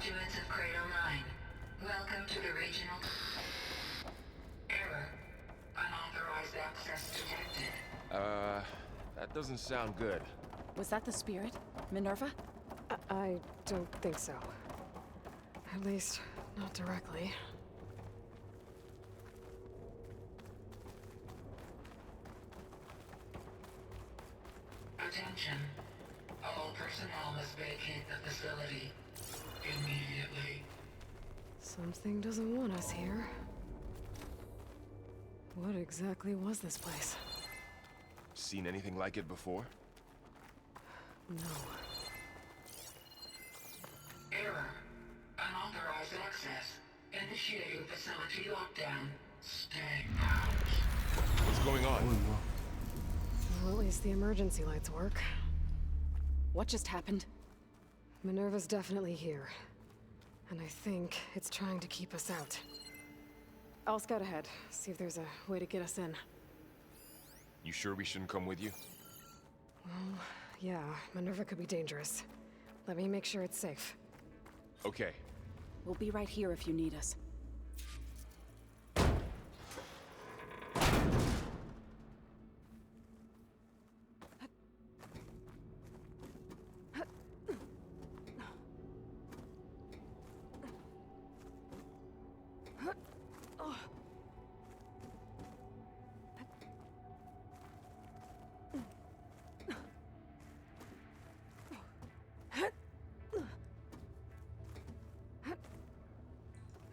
Graduates of Cradle 9, welcome to the regional... Error. Unauthorized access detected. That doesn't sound good. Was that the spirit? Minerva? I don't think so. At least, not directly. Attention. All personnel must vacate the facility. Immediately. Something doesn't want us here. What exactly was this place? Seen anything like it before? No. Error. Unauthorized access. Initiating facility lockdown. Stay out. What's going on? Well, at least the emergency lights work. What just happened? Minerva's definitely here. And I think it's trying to keep us out. I'll scout ahead, see if there's a way to get us in. You sure we shouldn't come with you? Well, yeah, Minerva could be dangerous. Let me make sure it's safe. Okay. We'll be right here if you need us.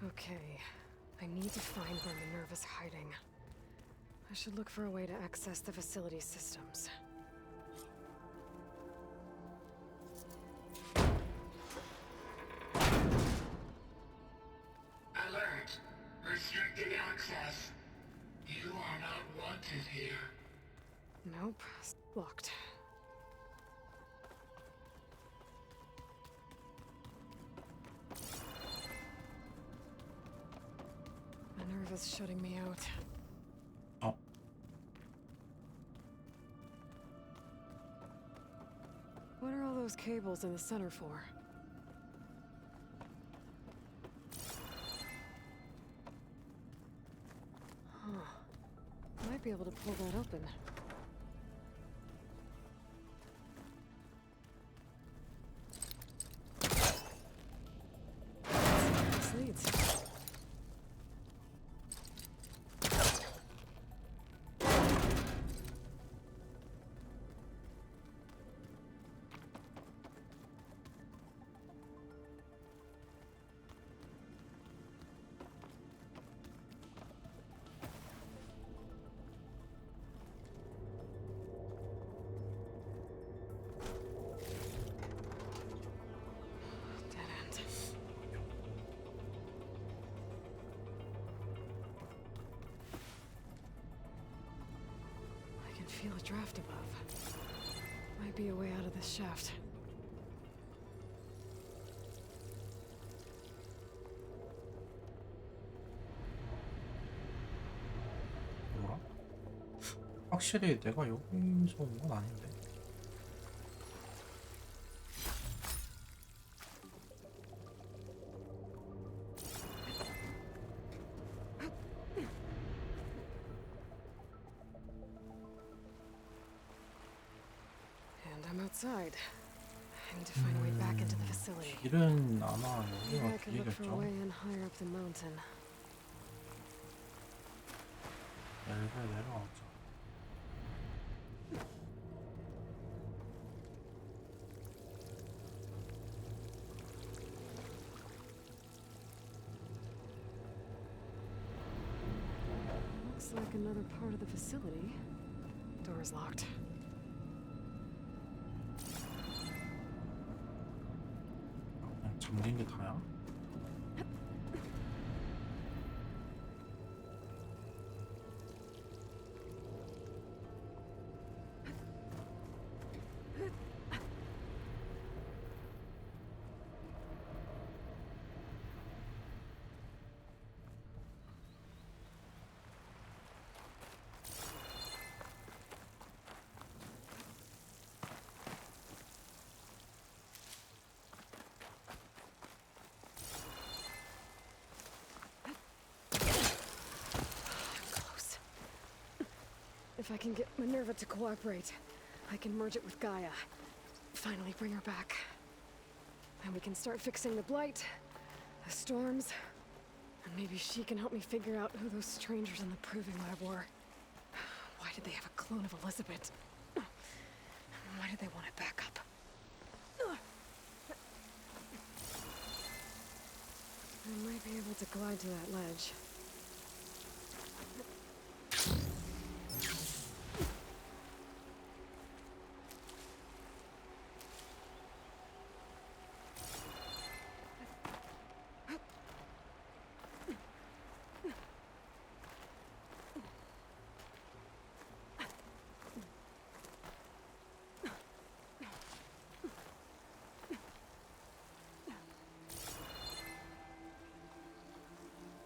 Okay, I need to find where Minerva's hiding. I should look for a way to access the facility's systems. Alert. Restricted access. You are not wanted here. Nope, locked. Minerva's shutting me out. Oh. What are all those cables in the center for? Huh. Might be able to pull that open. This leads. Dead end. I can feel a draft above. Might be a way out of this shaft. 뭐라? 확실히 내가 여기서 온 건 아닌데. And I'm outside. I need to find a way back into the facility. 길은 아마 Maybe 여기가 I could look for a 길이겠죠. way in higher up the mountain. 엘베 내려가자. Looks like another part of the facility. Door's locked. 그냥 잠긴 게 다야? If I can get Minerva to cooperate, I can merge it with Gaia. Finally bring her back. And we can start fixing the blight, the storms, and maybe she can help me figure out who those strangers in the proving lab were. Why did they have a clone of Elizabeth? Why did they want it back up? I might be able to glide to that ledge.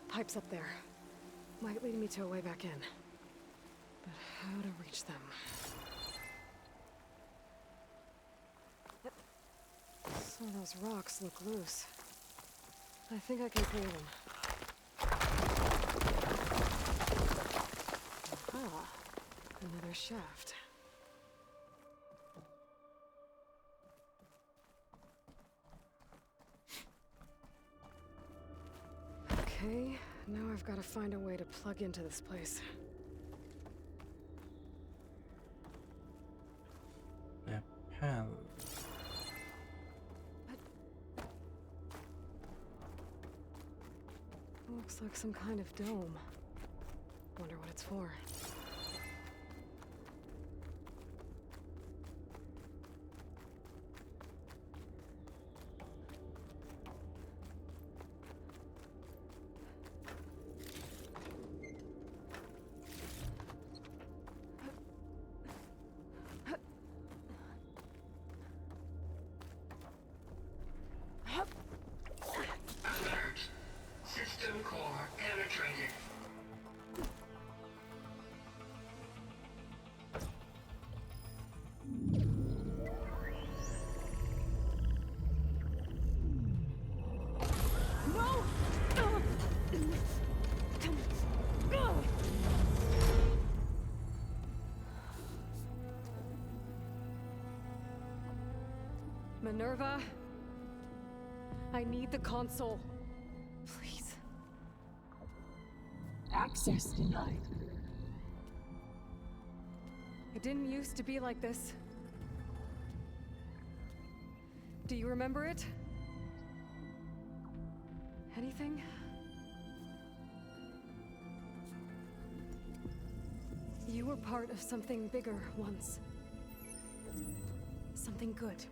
Pipes up there. Might lead me to a way back in. But how to reach them? Some of those rocks look loose. I think I can clear them. Aha! Another shaft. Okay, now I've got to find a way to plug into this place. 펜. Looks like some kind of dome. Wonder what it's for. Alert. System core penetrated. Minerva? I need the console. Please. Access denied. It didn't used to be like this. Do you remember it? Anything? You were part of something bigger once. Something good.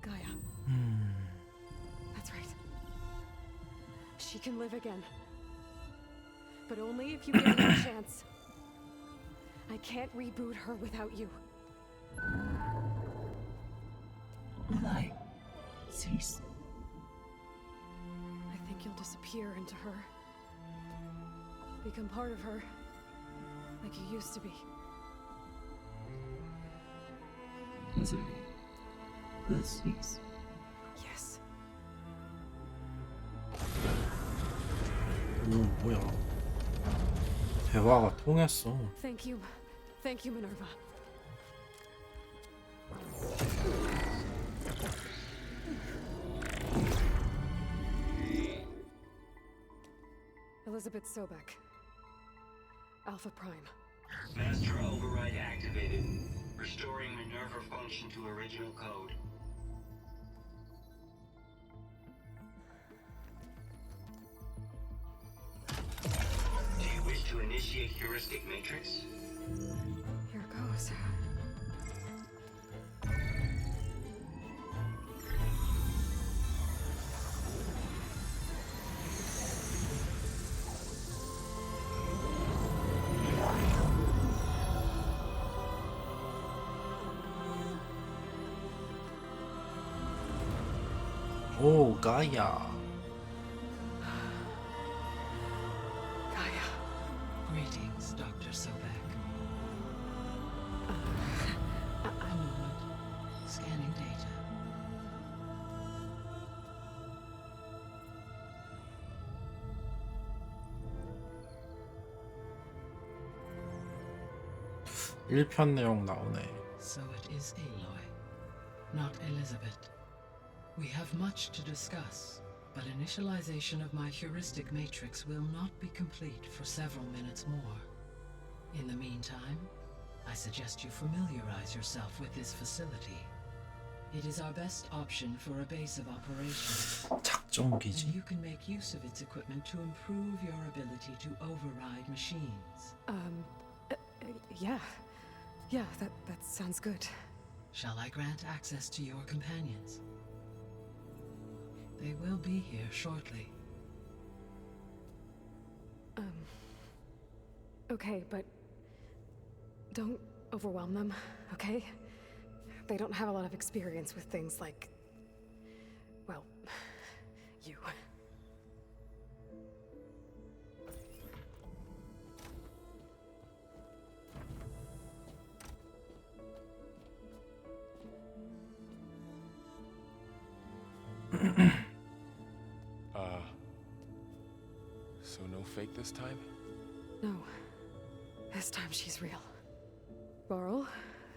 Gaia. That's right. She can live again. But only if you give her a chance. I can't reboot her without you. Light. Cease. I think you'll disappear into her. Become part of her. Like you used to be. Misery. The cease. Yes. 오, 뭐야. 대화가 통했어. Thank you. Thank you, Minerva. Elizabeth Sobek. Alpha Prime. Master override activated. Restoring Minerva function to original code. Do you wish to initiate heuristic matrix? Here goes. 오, 가이아. Gaia. Greetings, Dr. Sobek. A moment. Scanning data. 1편 내용 나오네. So it is Aloy, not Elizabeth. We have much to discuss, but initialization of my heuristic matrix will not be complete for several minutes more. In the meantime, I suggest you familiarize yourself with this facility. It is our best option for a base of operations, and 작전기지. you can make use of its equipment to improve your ability to override machines. Yeah. Yeah, that sounds good. Shall I grant access to your companions? They will be here shortly. Okay, but don't overwhelm them, okay? They don't have a lot of experience with things like, well, you. So no fake this time? No. This time she's real. Laurel,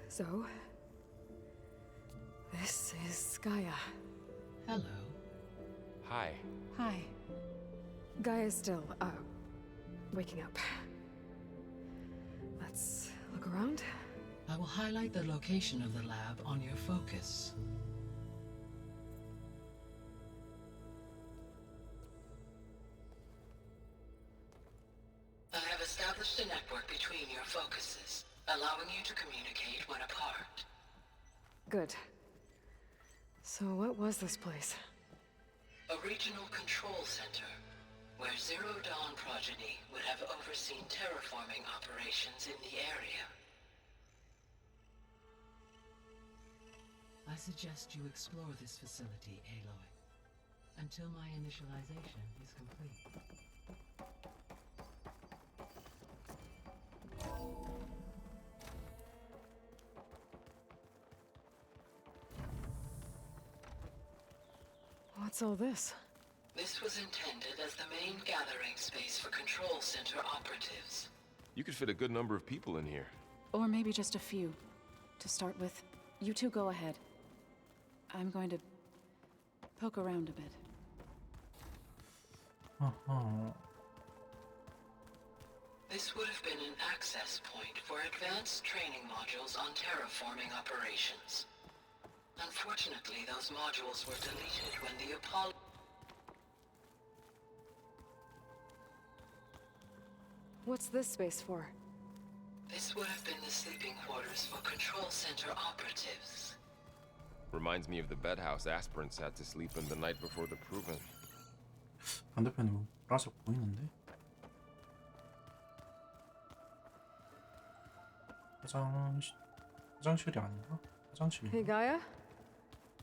Zoe. This is Gaia. Hello. Hi. Hi. Gaia's still, waking up. Let's look around. I will highlight the location of the lab on your focus. I have established a network between your focuses, allowing you to communicate when apart. Good. So what was this place? A regional control center, where Zero Dawn progeny would have overseen terraforming operations in the area. I suggest you explore this facility, Aloy, until my initialization is complete. What's all this? This was intended as the main gathering space for control center operatives. You could fit a good number of people in here. Or maybe just a few. To start with, you two go ahead. I'm going to poke around a bit. This would have been an access point for advanced training modules on terraforming operations. Unfortunately, those modules were deleted when the Apollo... What's this space for? This would have been the sleeping quarters for control center operatives. Reminds me of the bedhouse aspirants had to sleep in the night before the proving. 반대편에 뭐 보라색 보이는데? 화장실이 아닌가? 화장실이. Hey, Gaia?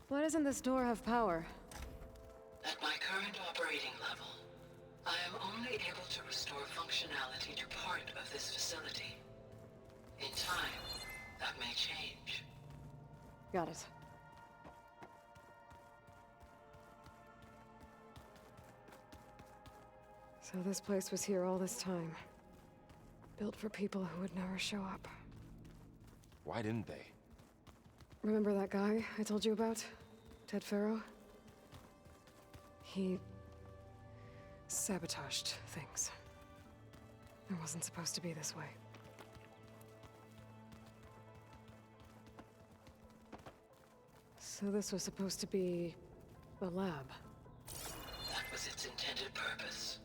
Why doesn't this door have power? At my current operating level, I am only able to restore functionality to part of this facility. In time, that may change. Got it. So this place was here all this time. Built for people who would never show up. Why didn't they? Remember that guy I told you about? Ted Farrow? He sabotaged things. It wasn't supposed to be this way. So this was supposed to be a lab. That was its intended purpose.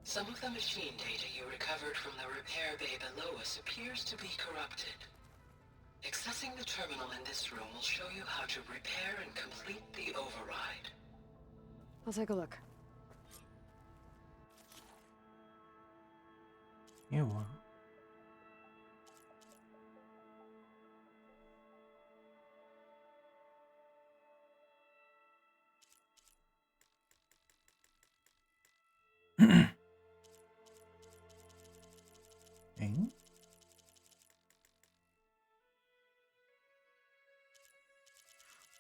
Some of the machine data you recovered from the repair bay below us appears to be corrupted. Accessing the terminal in this room will show you how to repair and complete the override. I'll take a look. 이게 뭐야? 엥?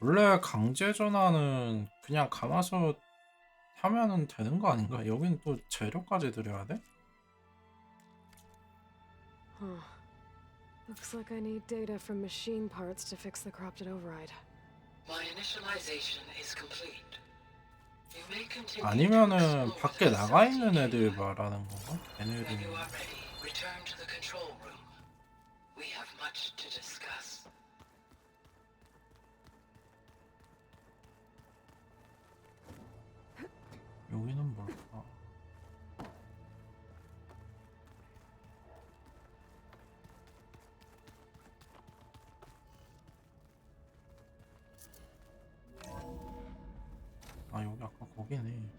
원래 강제 전환은 그냥 감아서 하면은 되는 거 아닌가? 여긴 또 재료까지 들여야 돼? Huh. Looks like I need data from machine parts to fix the corrupted override. My initialization is complete. You may continue to 아니면은 explore 밖에 the 나가 있는 facility, 애들 Aloy. 말하는 건가? When you 걔네들. are ready, return to the control room. We have much to discuss. 여기는 뭘까? 아, 여기 아까 거기네.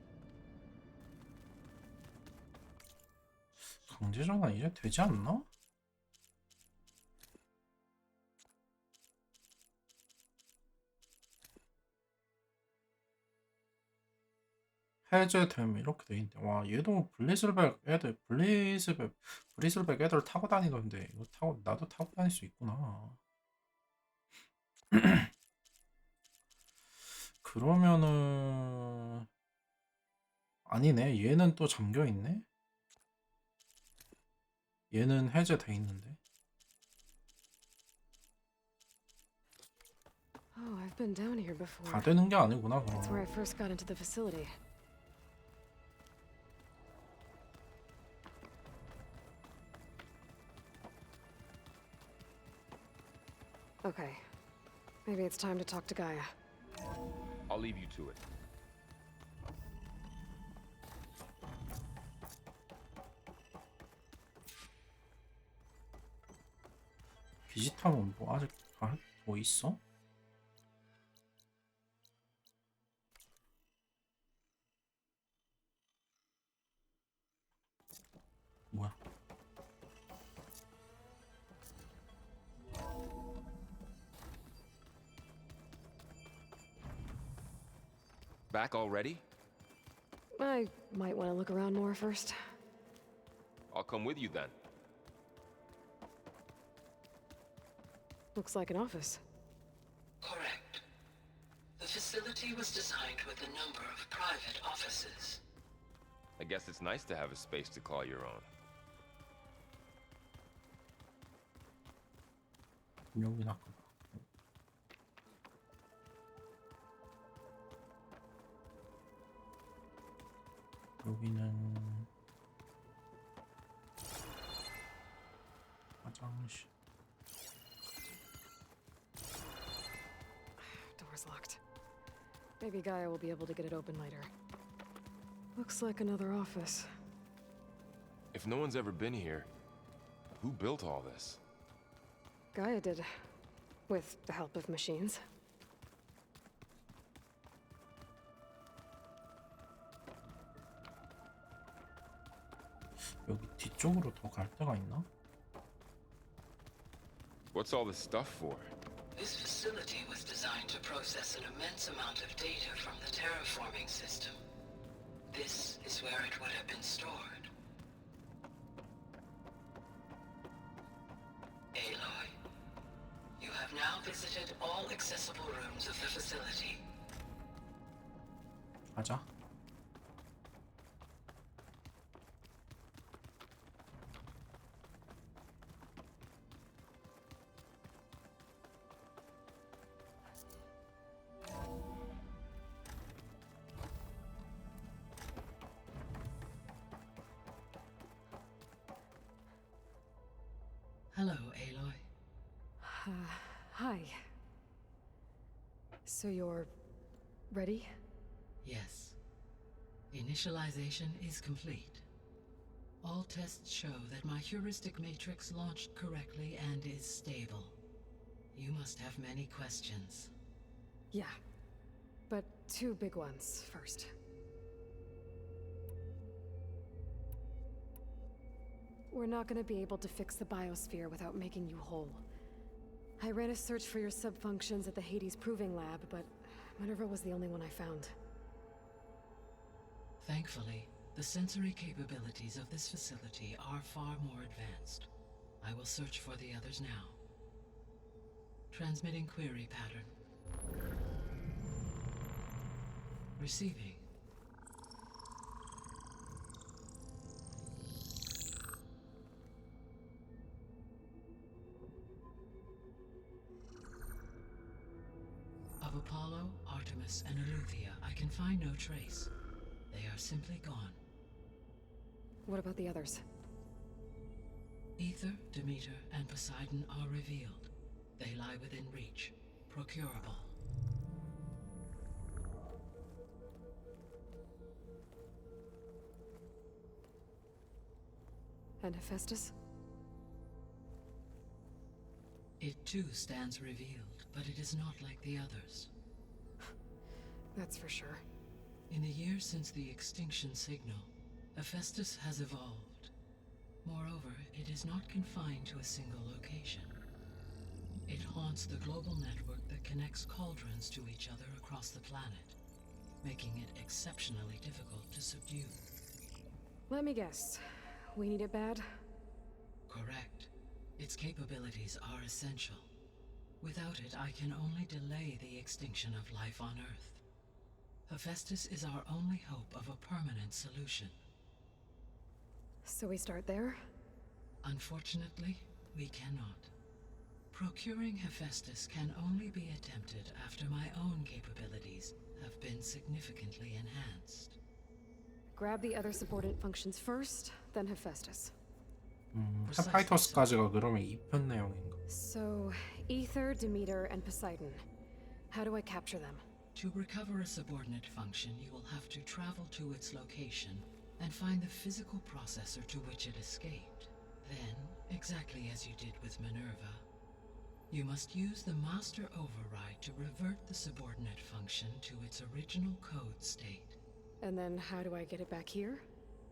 강제 전환 이제 되지 않나? 해제됨 이렇게 돼 있는데, 와, 얘도 브리슬백 애들 타고 다니던데 이거 타고 나도 타고 다닐 수 있구나. 그러면은 아니네, 얘는 또 잠겨 있네. 얘는 해제돼 있는데. Oh, I've been down here before. 다 되는 게 아니구나 That's where I 그럼. first got into the facility. Okay. Maybe it's time to talk to Gaia. I'll leave you to it. 비지타면 뭐 아직 뭐 있어? 뭐야? Back already? I might want to look around more first. I'll come with you then. Looks like an office. Correct. The facility was designed with a number of private offices. I guess it's nice to have a space to call your own. 여기 아까 여기는 화장실. Door's locked. Maybe Gaia will be able to get it open later. Looks like another office. If no one's ever been here, who built all this? Gaia did. With the help of machines. 여기 뒤쪽으로 더 갈 데가 있나? What's all this stuff for? This facility was designed to process an immense amount of data from the terraforming system. This is where it would have been stored. Aloy, you have now visited all accessible rooms of the facility. 가자. Hello, Aloy. Hi. So you're ready? Yes. Initialization is complete. All tests show that my heuristic matrix launched correctly and is stable. You must have many questions. Yeah. But two big ones first. We're not gonna be able to fix the biosphere without making you whole. I ran a search for your subfunctions at the Hades Proving Lab, but Minerva was the only one I found. Thankfully, the sensory capabilities of this facility are far more advanced. I will search for the others now. Transmitting query pattern. Receiving. Apollo, Artemis, and Eleuthia, I can find no trace. They are simply gone. What about the others? Ether, Demeter, and Poseidon are revealed. They lie within reach, procurable. And Hephaestus? It too stands revealed, but it is not like the others. That's for sure. In the years since the extinction signal, Hephaestus has evolved. Moreover, it is not confined to a single location. It haunts the global network that connects cauldrons to each other across the planet, making it exceptionally difficult to subdue. Let me guess. We need it bad? Correct. Its capabilities are essential. Without it, I can only delay the extinction of life on Earth. Hephaestus is our only hope of a permanent solution. So we start there? Unfortunately, we cannot. Procuring Hephaestus can only be attempted after my own capabilities have been significantly enhanced. Grab the other subordinate functions first, then Hephaestus. 헤파이토스까지가 그러면 2편 내용인가? So, Ether, Demeter, and Poseidon. How do I capture them? To recover a subordinate function, you will have to travel to its location and find the physical processor to which it escaped. Then, exactly as you did with Minerva, you must use the master override to revert the subordinate function to its original code state. And then how do I get it back here?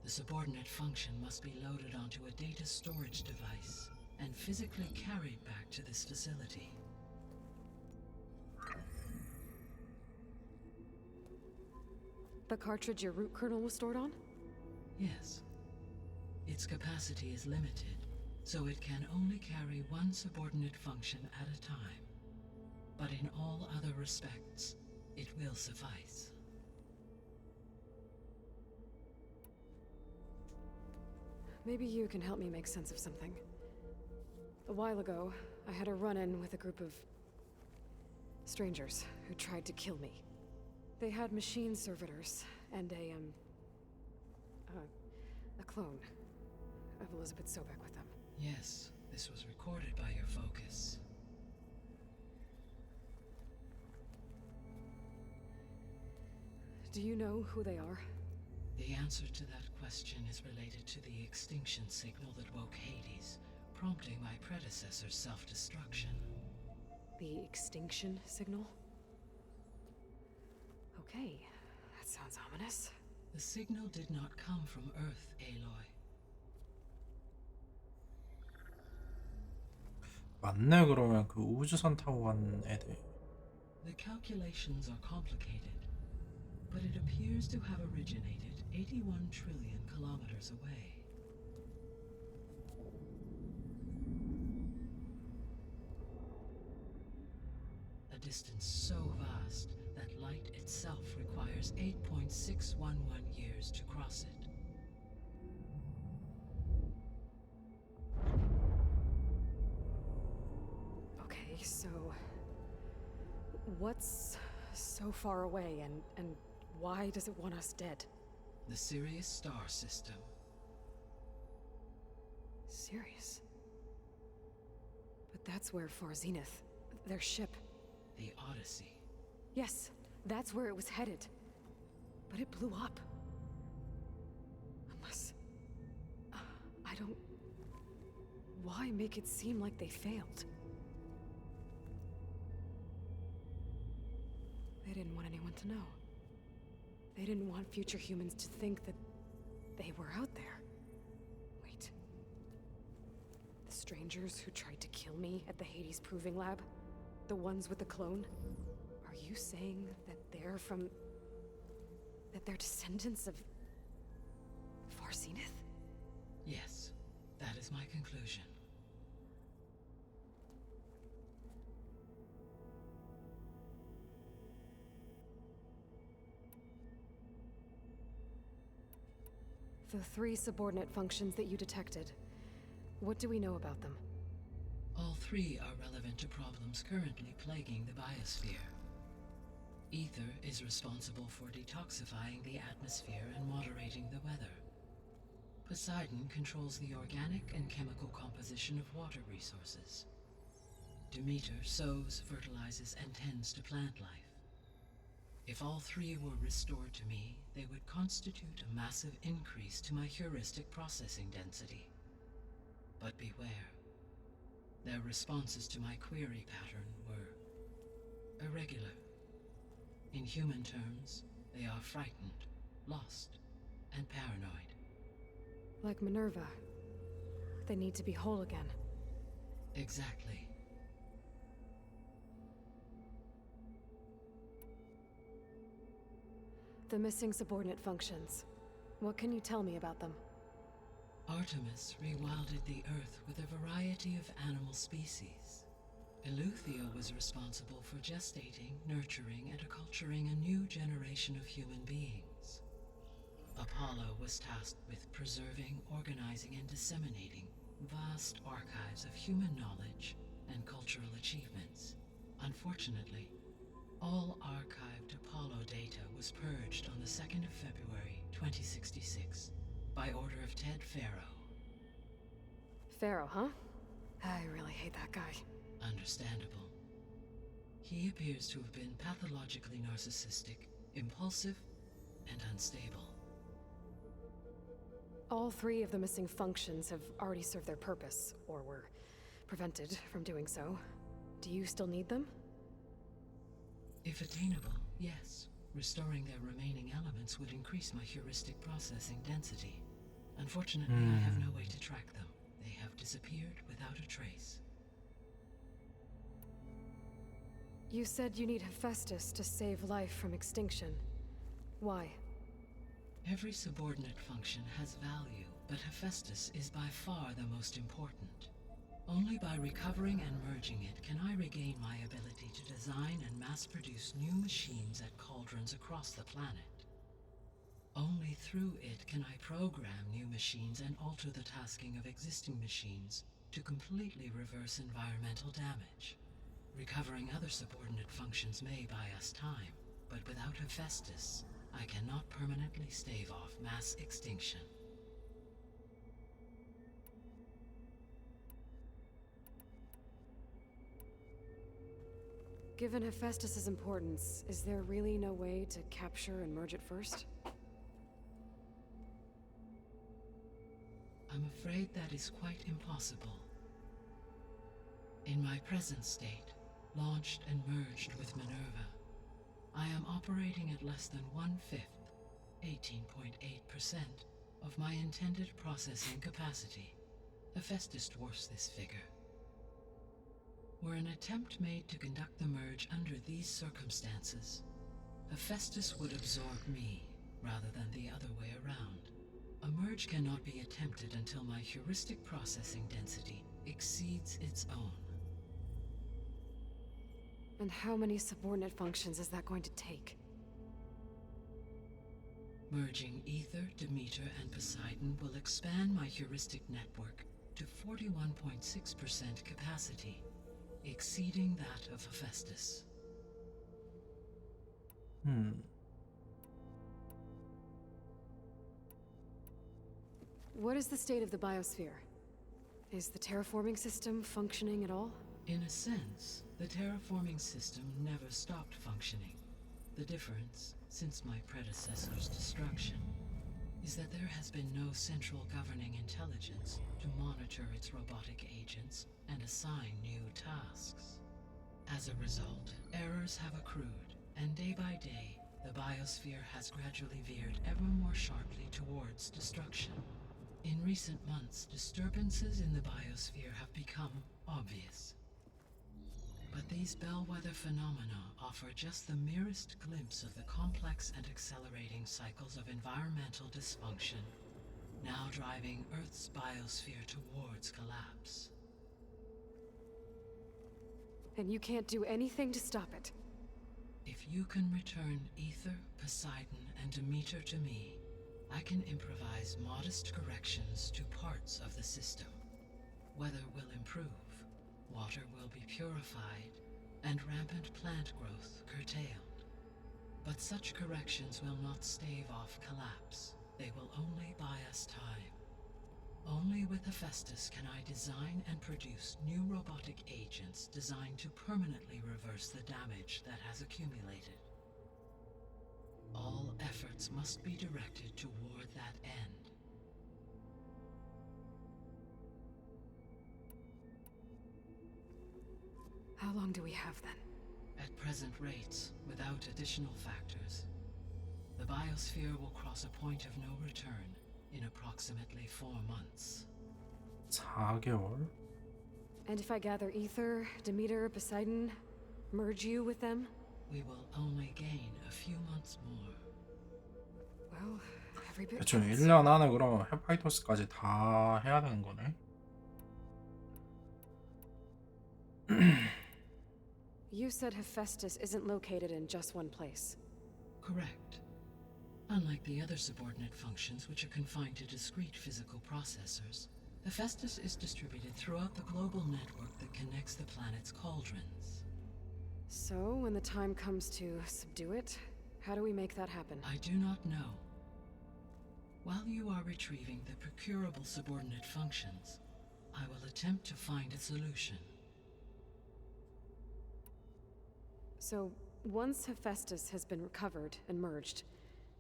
The subordinate function must be loaded onto a data storage device and physically carried back to this facility. The cartridge your root kernel was stored on? Yes. Its capacity is limited, so it can only carry one subordinate function at a time. But in all other respects, it will suffice. Maybe you can help me make sense of something. A while ago, I had a run-in with a group of strangers who tried to kill me. They had machine servitors and a clone of Elizabeth Sobek with them. Yes, this was recorded by your focus. Do you know who they are? The answer to that question is related to the extinction signal that woke Hades, prompting my predecessor's self-destruction. The extinction signal? Okay, that sounds ominous. The signal did not come from Earth, Aloy. 맞네. 그러면 그 우주선 타고 간 애들. The calculations are complicated, but it appears to have originated 81 trillion kilometers away. A distance so vast that light itself requires 8.611 years to cross it. Okay, so what's so far away and why does it want us dead? The Sirius star system. Sirius? But that's where Far Zenith, their ship. The Odyssey. Yes, that's where it was headed. But it blew up. Unless... I don't... Why make it seem like they failed? They didn't want anyone to know. They didn't want future humans to think that they were out there. Wait. The strangers who tried to kill me at the Hades Proving Lab? The ones with the clone? Are you saying that they're from... that they're descendants of... Far Zenith? Yes, that is my conclusion. The 3 subordinate functions that you detected. What do we know about them? All 3 are relevant to problems currently plaguing the biosphere. Ether is responsible for detoxifying the atmosphere and moderating the weather. Poseidon controls the organic and chemical composition of water resources. Demeter sows, fertilizes, and tends to plant life. If all three were restored to me, they would constitute a massive increase to my heuristic processing density. But beware. Their responses to my query pattern were irregular. In human terms, they are frightened, lost, and paranoid. Like Minerva. They need to be whole again. Exactly. The missing subordinate functions. What can you tell me about them? Artemis rewilded the Earth with a variety of animal species. Eleuthia was responsible for gestating, nurturing, and acculturating a new generation of human beings. Apollo was tasked with preserving, organizing, and disseminating vast archives of human knowledge and cultural achievements. Unfortunately, all archived Apollo data was purged on the 2nd of February, 2066, by order of Ted Faro. Pharaoh, huh? I really hate that guy. Understandable. He appears to have been pathologically narcissistic, impulsive, and unstable. All three of the missing functions have already served their purpose, or were prevented from doing so. Do you still need them? If attainable, yes. Restoring their remaining elements would increase my heuristic processing density. Unfortunately, I have no way to track them. They have disappeared without a trace. You said you need Hephaestus to save life from extinction. Why? Every subordinate function has value, but Hephaestus is by far the most important. Only by recovering and merging it can I regain my ability to design and mass-produce new machines at cauldrons across the planet. Only through it can I program new machines and alter the tasking of existing machines to completely reverse environmental damage. Recovering other subordinate functions may buy us time, but without Hephaestus, I cannot permanently stave off mass extinction. Given Hephaestus's importance, is there really no way to capture and merge it first? I'm afraid that is quite impossible. In my present state, launched and merged with Minerva, I am operating at less than 1/5, 18.8%, of my intended processing capacity. Hephaestus dwarfs this figure. Were an attempt made to conduct the merge under these circumstances, Hephaestus would absorb me, rather than the other way around. A merge cannot be attempted until my heuristic processing density exceeds its own. And how many subordinate functions is that going to take? Merging Ether, Demeter, and Poseidon will expand my heuristic network to 41.6% capacity, exceeding that of Hephaestus. What is the state of the biosphere? Is the terraforming system functioning at all? In a sense, the terraforming system never stopped functioning. The difference, since my predecessor's destruction, is that there has been no central governing intelligence to monitor its robotic agents and assign new tasks. As a result, errors have accrued, and day by day, the biosphere has gradually veered ever more sharply towards destruction. In recent months, disturbances in the biosphere have become obvious. But these bellwether phenomena offer just the merest glimpse of the complex and accelerating cycles of environmental dysfunction, now driving Earth's biosphere towards collapse. And you can't do anything to stop it? If you can return Ether, Poseidon, and Demeter to me, I can improvise modest corrections to parts of the system. Weather will improve, water will be purified, and rampant plant growth curtailed. But such corrections will not stave off collapse. They will only buy us time. Only with Hephaestus can I design and produce new robotic agents designed to permanently reverse the damage that has accumulated. All efforts must be directed toward that end. How long do we have then? At present rates, without additional factors, the biosphere will cross a point of no return in approximately 4 months. 4개월? And if I gather Ether, Demeter, Poseidon, merge you with them? We will only gain a few months more. Well, every bit 대충 counts. 1년 안에 그러면 헤파이토스까지 다 해야 되는 거네. You said Hephaestus isn't located in just one place. Correct. Unlike the other subordinate functions which are confined to discrete physical processors, Hephaestus is distributed throughout the global network that connects the planet's cauldrons. So, when the time comes to subdue it, how do we make that happen? I do not know. While you are retrieving the procurable subordinate functions, I will attempt to find a solution. So, once Hephaestus has been recovered and merged,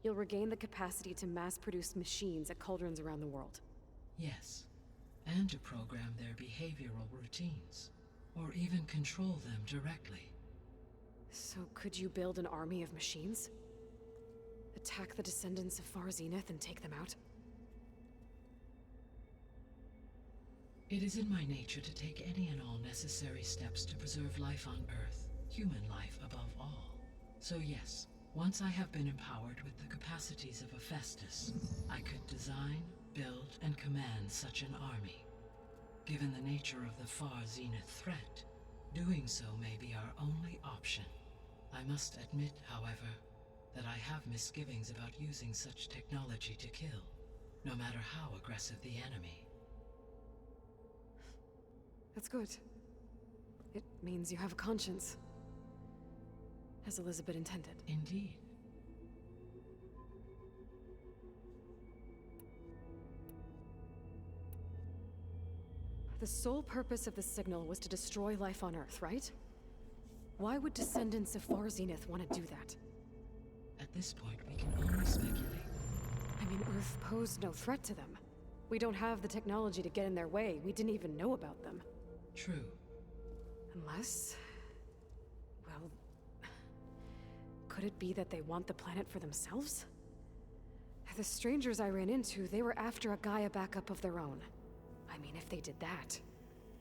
you'll regain the capacity to mass-produce machines at cauldrons around the world. Yes, and to program their behavioral routines, or even control them directly. So could you build an army of machines? Attack the descendants of Far Zenith and take them out? It is in my nature to take any and all necessary steps to preserve life on Earth, human life above all. So yes, once I have been empowered with the capacities of Hephaestus, I could design, build, and command such an army. Given the nature of the Far Zenith threat, doing so may be our only option. I must admit, however, that I have misgivings about using such technology to kill, no matter how aggressive the enemy. That's good. It means you have a conscience. As Elizabeth intended. Indeed. The sole purpose of the signal was to destroy life on Earth, right? Why would descendants of Far Zenith want to do that? At this point, we can only speculate. I mean, Earth posed no threat to them. We don't have the technology to get in their way. We didn't even know about them. True. Unless... well... could it be that they want the planet for themselves? The strangers I ran into, they were after a Gaia backup of their own. I mean, if they did that...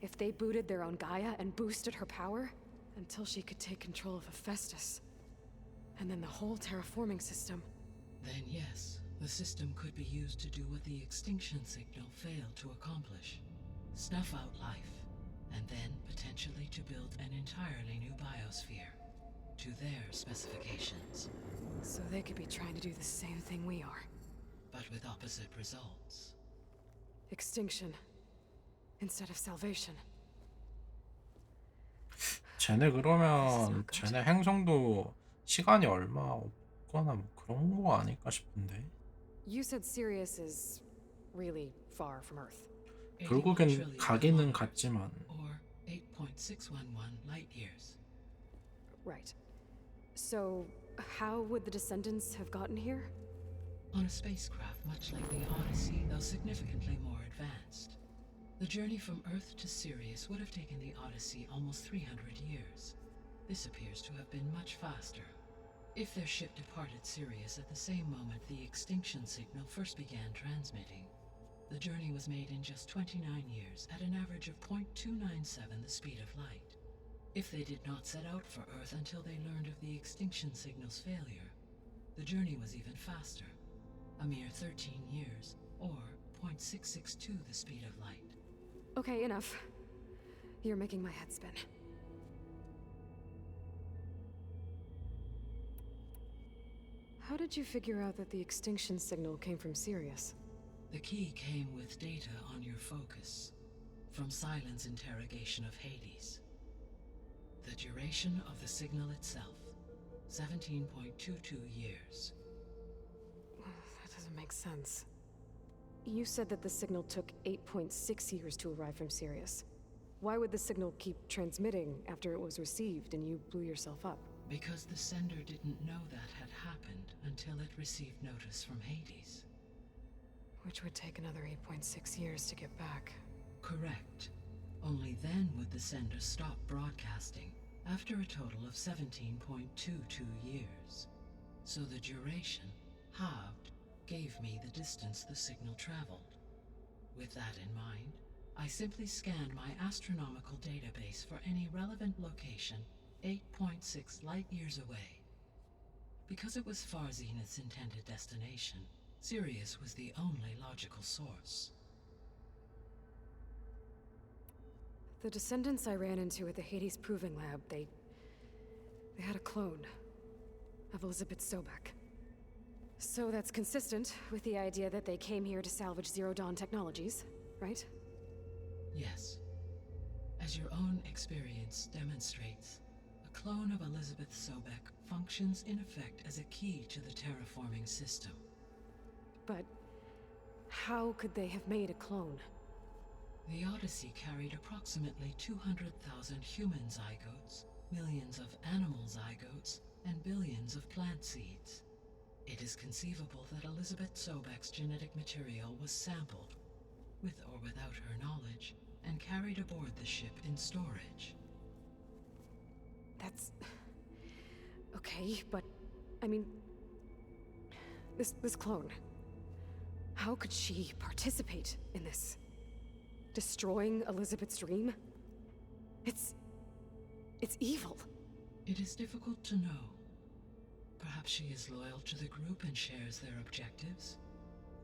if they booted their own Gaia and boosted her power... until she could take control of Hephaestus. And then the whole terraforming system. Then yes, the system could be used to do what the extinction signal failed to accomplish. Snuff out life, and then potentially to build an entirely new biosphere, to their specifications. So they could be trying to do the same thing we are. But with opposite results. Extinction. Instead of salvation. 쟤네 그러면 쟤네 행성도 시간이 얼마 없거나 뭐 그런 거 아닐까 싶은데. You said Sirius is really far from Earth. 결국엔 가기는 갔지만. Or 8.611 light years. Right. So, how would the descendants have gotten here? On a spacecraft much like the Odyssey, though significantly more advanced. The journey from Earth to Sirius would have taken the Odyssey almost 300 years. This appears to have been much faster. If their ship departed Sirius at the same moment the extinction signal first began transmitting, the journey was made in just 29 years at an average of 0.297 the speed of light. If they did not set out for Earth until they learned of the extinction signal's failure, the journey was even faster, a mere 13 years, or 0.662 the speed of light. Okay, enough. You're making my head spin. How did you figure out that the extinction signal came from Sirius? The key came with data on your focus, from Silent's interrogation of Hades. The duration of the signal itself, 17.22 years. That doesn't make sense. You said that the signal took 8.6 years to arrive from Sirius. Why would the signal keep transmitting after it was received and you blew yourself up? Because the sender didn't know that had happened until it received notice from Hades. Which would take another 8.6 years to get back. Correct. Only then would the sender stop broadcasting, after a total of 17.22 years. So the duration, halved, gave me the distance the signal traveled. With that in mind, I simply scanned my astronomical database for any relevant location 8.6 light-years away. Because it was Far Zenith's intended destination, Sirius was the only logical source. The descendants I ran into at the Hades Proving Lab, they had a clone of Elizabeth Sobek. So that's consistent with the idea that they came here to salvage Zero Dawn technologies, right? Yes. As your own experience demonstrates, a clone of Elizabeth Sobek functions in effect as a key to the terraforming system. But how could they have made a clone? The Odyssey carried approximately 200,000 human zygotes, millions of animal zygotes, and billions of plant seeds. It is conceivable that Elizabeth Sobek's genetic material was sampled, with or without her knowledge, and carried aboard the ship in storage. That's... okay, but... I mean... This clone... How could she participate in this? Destroying Elizabeth's dream? It's evil. It is difficult to know. Perhaps she is loyal to the group and shares their objectives.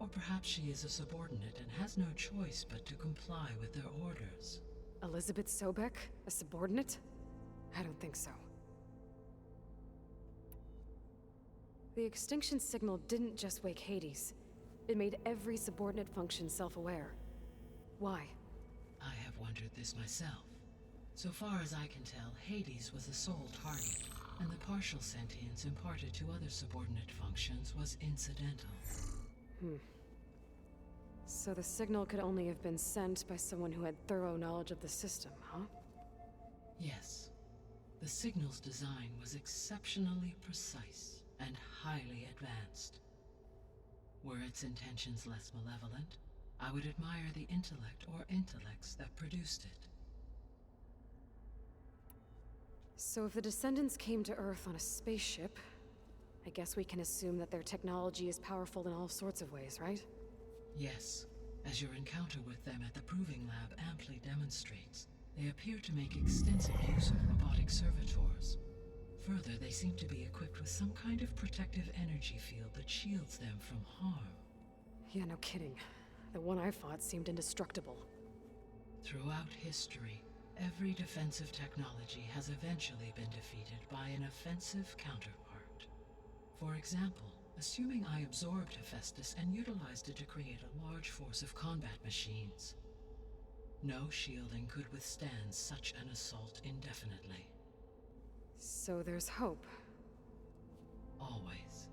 Or perhaps she is a subordinate and has no choice but to comply with their orders. Elizabeth Sobek? A subordinate? I don't think so. The extinction signal didn't just wake Hades. It made every subordinate function self-aware. Why? I have wondered this myself. So far as I can tell, Hades was the sole target, and the partial sentience imparted to other subordinate functions was incidental. So the signal could only have been sent by someone who had thorough knowledge of the system, huh? Yes. The signal's design was exceptionally precise and highly advanced. Were its intentions less malevolent, I would admire the intellect or intellects that produced it. So if the descendants came to Earth on a spaceship, I guess we can assume that their technology is powerful in all sorts of ways, right? Yes, as your encounter with them at the Proving Lab amply demonstrates, they appear to make extensive use of robotic servitors. Further, they seem to be equipped with some kind of protective energy field that shields them from harm. Yeah, no kidding. The one I fought seemed indestructible. Throughout history, every defensive technology has eventually been defeated by an offensive counterpart. For example, assuming I absorbed Hephaestus and utilized it to create a large force of combat machines. No shielding could withstand such an assault indefinitely. So there's hope. Always.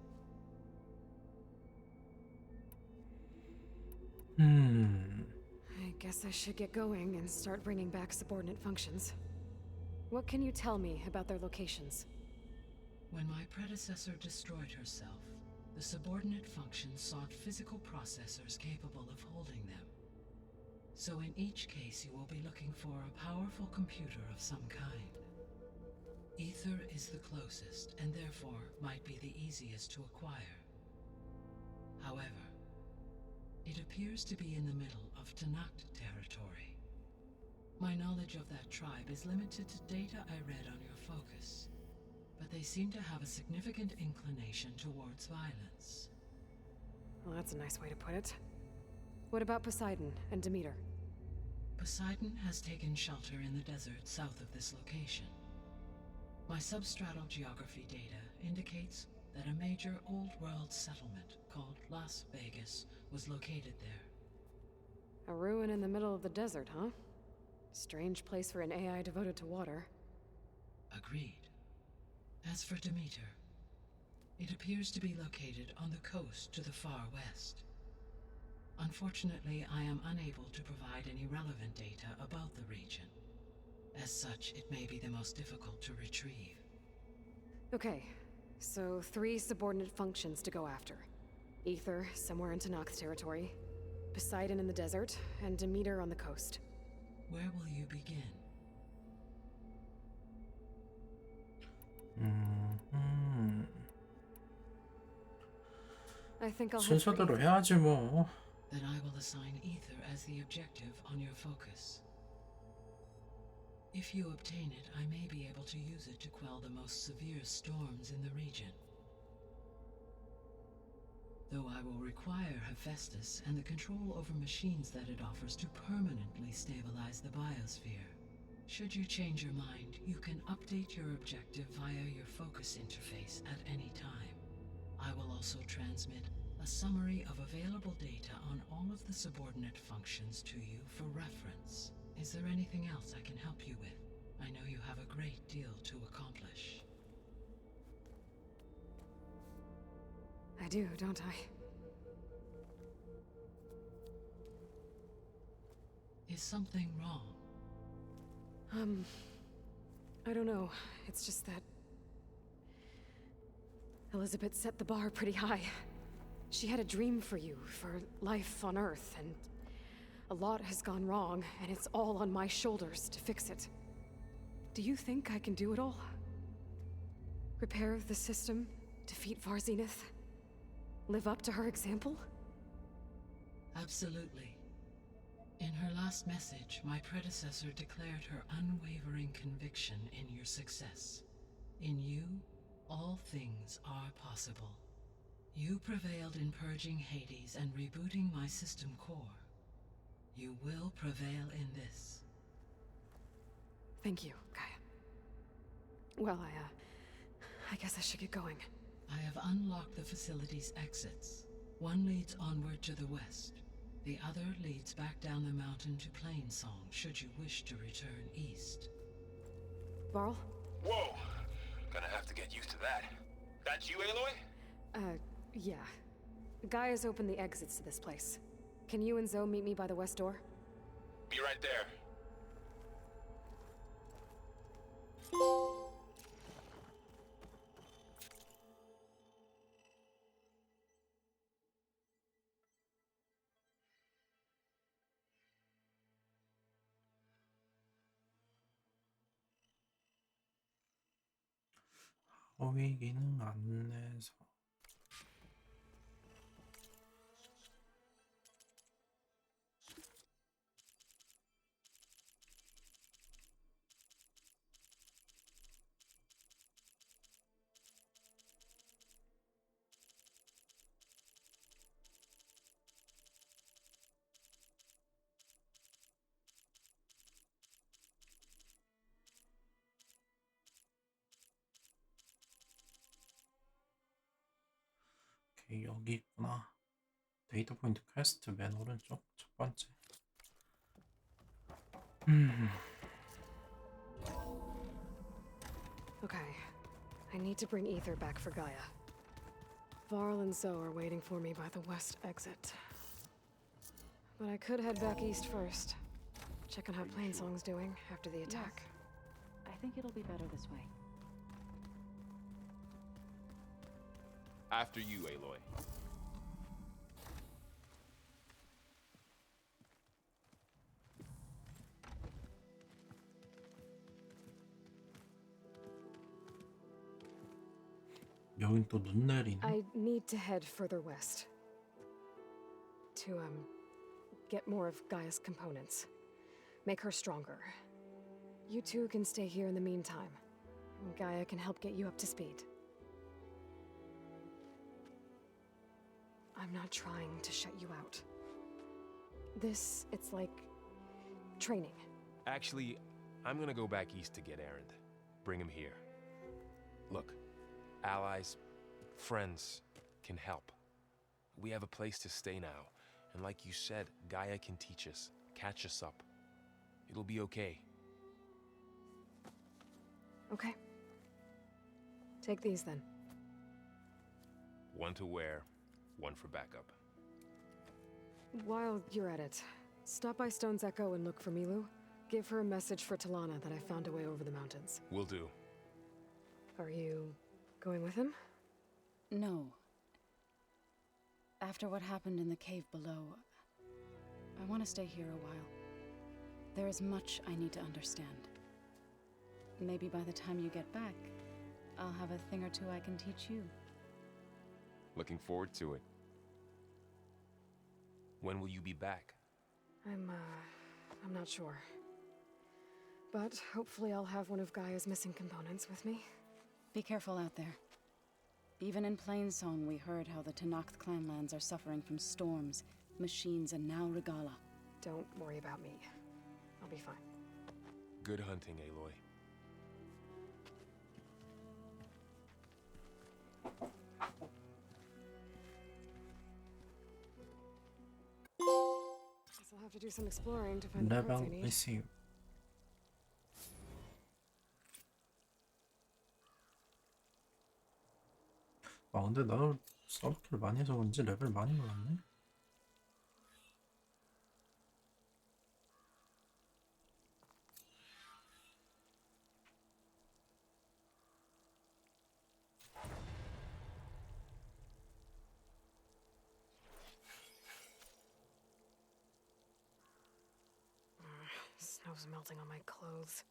I guess I should get going and start bringing back subordinate functions. What can you tell me about their locations? When my predecessor destroyed herself, the subordinate functions sought physical processors capable of holding them. So in each case you will be looking for a powerful computer of some kind. Ether is the closest, and therefore might be the easiest to acquire. However, it appears to be in the middle of Tanakh territory. My knowledge of that tribe is limited to data I read on your focus, but they seem to have a significant inclination towards violence. Well, that's a nice way to put it. What about Poseidon and Demeter? Poseidon has taken shelter in the desert south of this location. My substratal geography data indicates that a major old-world settlement called Las Vegas was located there. A ruin in the middle of the desert, huh? Strange place for an AI devoted to water. Agreed. As for Demeter, It appears to be located on the coast to the far west. Unfortunately, I am unable to provide any relevant data about the region. As such, it may be the most difficult to retrieve. Okay, so 3 subordinate functions to go after. Ether, somewhere in Tanakh territory. Poseidon in the desert, and Demeter on the coast. Where will you begin? I think I'll head for 순서대로 Ether. 해야지 뭐. Then I will assign Ether as the objective on your focus. If you obtain it, I may be able to use it to quell the most severe storms in the region. Though I will require Hephaestus and the control over machines that it offers to permanently stabilize the biosphere. Should you change your mind, you can update your objective via your focus interface at any time. I will also transmit a summary of available data on all of the subordinate functions to you for reference. Is there anything else I can help you with? I know you have a great deal to accomplish. I do, don't I? Is something wrong? I don't know. It's just that Elizabeth set the bar pretty high. She had a dream for you, for life on Earth, and a lot has gone wrong, and it's all on my shoulders to fix it. Do you think I can do it all? Repair the system, defeat Varzenith, live up to her example? Absolutely. In her last message, my predecessor declared her unwavering conviction in your success. In you, all things are possible. You prevailed in purging Hades and rebooting my system core. You will prevail in this. Thank you, Gaia. Well, I guess I should get going. I have unlocked the facility's exits. One leads onward to the west. The other leads back down the mountain to Plainsong, should you wish to return east. Varl? Whoa! Gonna have to get used to that. That's you, Aloy? Yeah. Gaia's opened the exits to this place. Can you and Zoe meet me by the west door? Be right there. 허위 기능 안내서. 오케이, 여기 있구나. 데이터 포인트 퀘스트 맨 오른쪽 첫 번째. Okay. I need to bring Ether back for Gaia. Varl and Zoe are waiting for me by the west exit. But I could head back east first. Check on how Plainsong's doing after the attack. I think it'll be better this way. After you, Aloy. 여긴 또 눈 내리네. I need to head further west. To, get more of Gaia's components. Make her stronger. You two can stay here in the meantime. Gaia can help get you up to speed. I'm not trying to shut you out. It's like training. Actually, I'm gonna go back east to get Erend. Bring him here. Look, allies, friends can help. We have a place to stay now, and like you said, Gaia can teach us, catch us up. It'll be okay. Okay. Take these then. One to wear, one for backup. While you're at it, stop by Stone's Echo and look for Milu. Give her a message for Talana that I found a way over the mountains. Will do. Are you going with him? No. After what happened in the cave below, I want to stay here a while. There is much I need to understand. Maybe by the time you get back, I'll have a thing or two I can teach you. Looking forward to it. When will you be back? I'm not sure. But hopefully I'll have one of Gaia's missing components with me. Be careful out there. Even in Plainsong, we heard how the Tenakth clanlands are suffering from storms, machines, and now Regala. Don't worry about me. I'll be fine. Good hunting, Aloy. Guess I'll have to do some exploring to find the parts I 레벨 need. 리시브. 아 근데 나 서브킬 많이 해서 그런지 레벨 많이 올랐네. Snow's melting on my clothes.